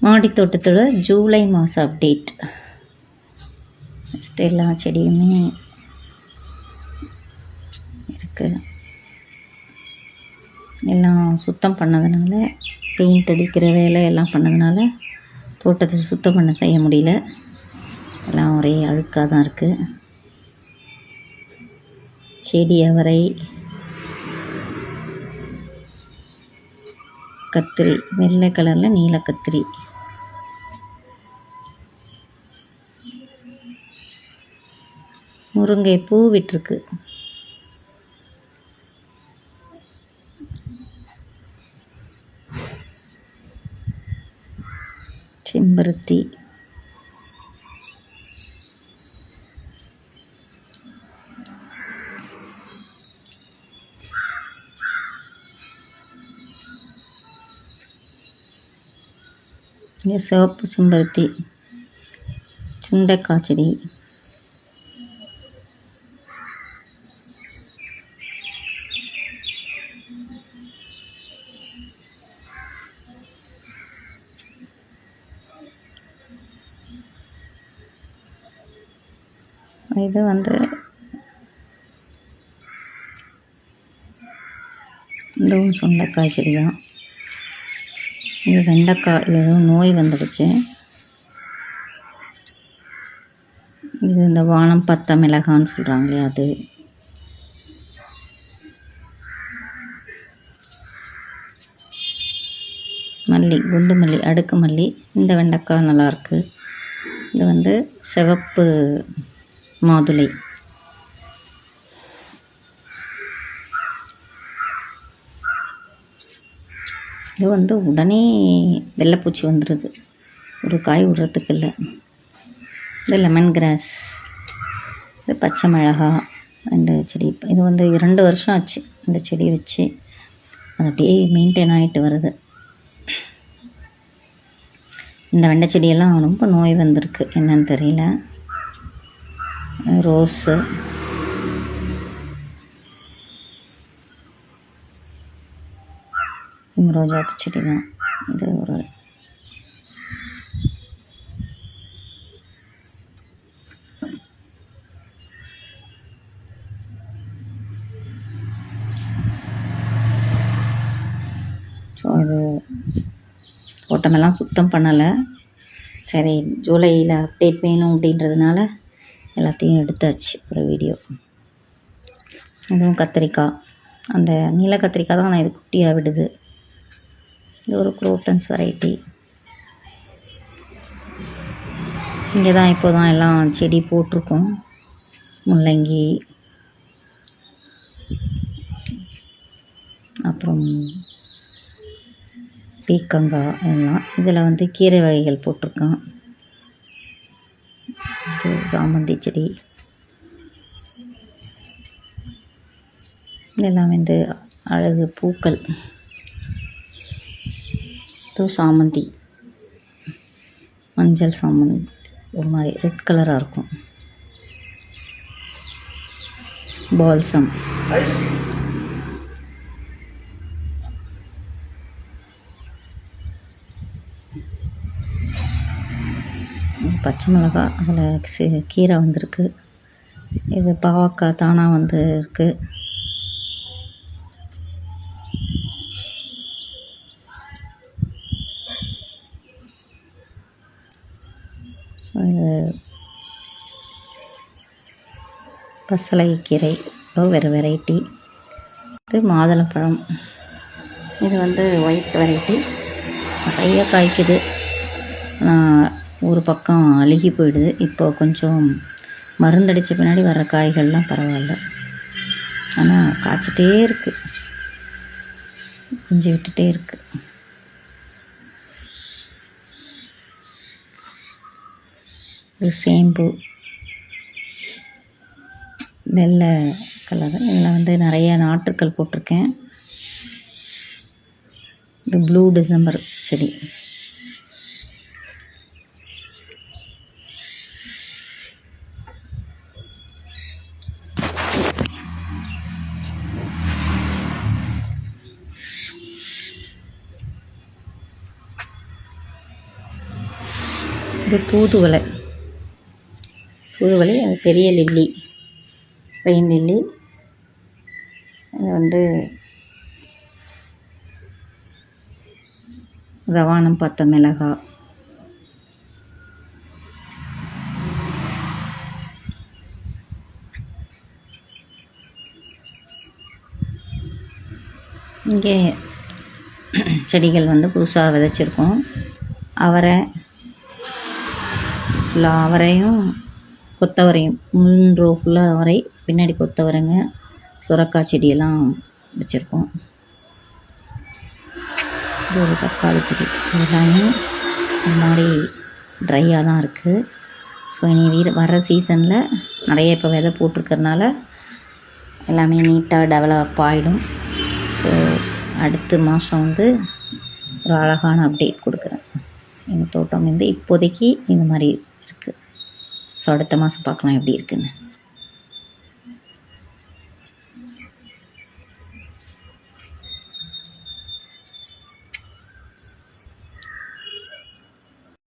மாடி தோட்டத்தோட ஜூலை மாதம் update. First எல்லா செடியுமே இருக்குது. எல்லாம் சுத்தம் பண்ணதுனால, பெயிண்ட் அடிக்கிற வேலை எல்லாம் பண்ணதுனால தோட்டத்தை சுத்தம் செய்ய முடியல. எல்லாம் ஒரே அழுக்காக தான் இருக்குது. செடி அவரை, கத்திரி, வெள்ளை கலரில் நீல கத்திரி, முருங்கை பூ விட்டுருக்கு. செம்பருத்தி, இங்கே சிவப்பு செம்பருத்தி, சுண்டைக்காய் செடி, இது இதுவும் சுண்டைக்காய் செடி தான். இது வெண்டைக்காய், இது எதுவும் நோய் வந்துடுச்சு. இது இந்த வானம் பத்த மிளகான்னு சொல்கிறாங்களே அது. மல்லி, குண்டு மல்லி, அடுக்கு மல்லி. இந்த வெண்டைக்காய் நல்லாயிருக்கு. இது சிவப்பு மாதுளை. இது உடனே வெள்ளைப்பூச்சி வந்துடுது, ஒரு காய் விடுறதுக்கு இல்லை. இது லெமன் கிராஸ், இது பச்சை மிளகா. இந்த செடி இது 2 வருஷம் ஆச்சு இந்த செடி வச்சு. அது அப்படியே மெயின்டைன் ஆகிட்டு வருது. இந்த வெண்டை செடியெல்லாம் ரொம்ப நோய் வந்திருக்கு, என்னன்னு தெரியல. ரோஸு, ரோஜாப்பூ செடி தான். இது ஒரு இது தோட்டமெல்லாம் சுத்தம் பண்ணலை. சரி, ஜூலையில் அப்டேட் வேணும் அப்படின்றதுனால எல்லாத்தையும் எடுத்தாச்சு ஒரு வீடியோ. இதுவும் கத்திரிக்காய், அந்த நீல கத்திரிக்காய் தான். நான் இது குட்டியாக விடுது. இது ஒரு குரோட்டன்ஸ் வெரைட்டி. இங்கே தான் இப்போ தான் எல்லாம் செடி போட்டிருக்கோம். முள்ளங்கி, அப்புறம் பீக்கங்காய் எல்லாம். இதில் கீரை வகைகள் போட்டிருக்கோம். இது சாமந்தி செடி. இதெல்லாம் அழகு பூக்கள். இது சாமந்தி, மஞ்சள் சாமந்தி, ஒரு மாதிரி ரெட் கலராக இருக்கும். பால்சம், பச்சை மிளகா, அதில் கீரை வந்திருக்கு. இது பாவக்காய் தானாக இருக்குது. இது பசலைக்கீரை, வேறு வெரைட்டி. இது மாதுளம்பழம். இது ஒயிட் வெரைட்டி, நிறைய காய்க்குது. ஒரு பக்கம் அழுகி போயிடுது. இப்போ கொஞ்சம் மருந்தடித்த பின்னாடி வர காய்கள்லாம் பரவாயில்ல. ஆனால் காய்ச்சிட்டே இருக்குது, குஞ்சு விட்டுட்டே இருக்குது. இது சேம்பு, வெள்ளை கலர். இதில் நிறைய நாற்றுக்கள் போட்டிருக்கேன். இது ப்ளூ டிசம்பர் செடி. இது தூதுவளை. தூதுவளை அது பெரிய லில்லி, ரெயின் லில்லி. இது ரவானம் பத்த மிளகாய். இங்கே செடிகள் புதுசாக விதைச்சிருக்கோம். அவரை ஃபுல்லாக, அவரையும் கொத்தவரையும், முன் ரோ ஃபுல்லாக அவரை, பின்னாடி கொத்தவரைங்க, சுரக்காய் செடியெல்லாம் வச்சுருக்கோம். இது ஒரு தக்காளி செடி. ஸோ எல்லாமே இந்த மாதிரி ட்ரையாக தான் இருக்குது. ஸோ இனி வர சீசனில் நிறைய இப்போ விதை போட்டிருக்கறனால எல்லாமே நீட்டாக டெவலப் ஆகிடும். ஸோ அடுத்த மாதம் ஒரு அழகான அப்டேட் கொடுக்குறேன். எங்கள் தோட்டம் இப்போதைக்கு இந்த மாதிரி இருக்குது. ஸோ அடுத்த மாதம் பார்க்கலாம் எப்படி இருக்குதுன்னு.